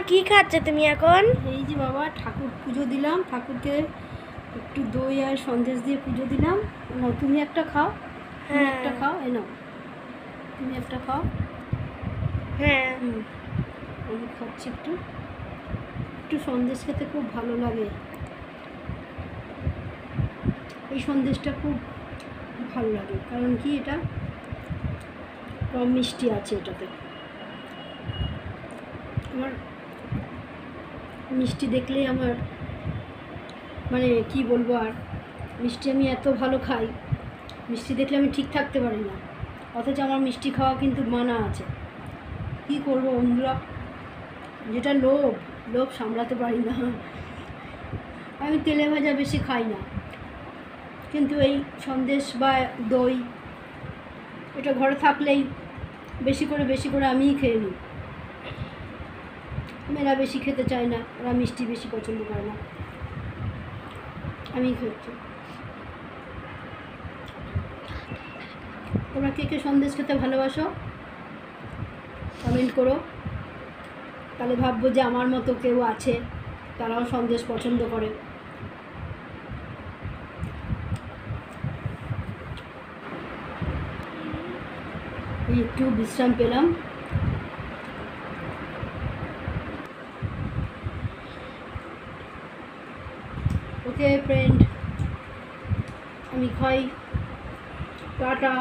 কি খাচ্ছ তুমি এখন? এই যে বাবা ঠাকুর পুজো দিলাম, ঠাকুরকে একটু দই আর সন্দেশ দিয়ে পুজো দিলাম। নাও তুমি একটা খাও, তুমি একটা খাও, এই নাও তুমি একটা খাও। হ্যাঁ আমি খাচ্ছি একটু একটু সন্দেশ খেতে খুব ভালো লাগে। এই সন্দেশটা খুব ভালো লাগে, কারণ কি এটা কম মিষ্টি আছে এটাতে। আমার মিষ্টি দেখলেই আমার মানে কি বলবো, আর মিষ্টি আমি এত ভালো খাই, মিষ্টি দেখলে আমি ঠিক থাকতে পারি না। অথচ আমার মিষ্টি খাওয়া কিন্তু মানা আছে। কি করব বন্ধুরা, যেটা লোভ, লোভ সামলাতে পারি না। আমি তেলে ভাজা বেশি খাই না, কিন্তু এই সন্দেশ বা দই এটা ঘরে থাকলেই বেশি করে আমিই খেয়ে নিই। মেয়েরা বেশি খেতে চায় না, ওরা মিষ্টি বেশি পছন্দ করে না, আমি খাচ্ছি। তোমরা কে কে সন্দেশ খেতে ভালোবাসো কমেন্ট করো, তাহলে ভাববো যে আমার মতো কেউ আছে, তারাও সন্দেশ পছন্দ করে। একটু বিশ্রাম পেলাম। ওকে ফ্রেন্ড, আমি খাই, টাটা।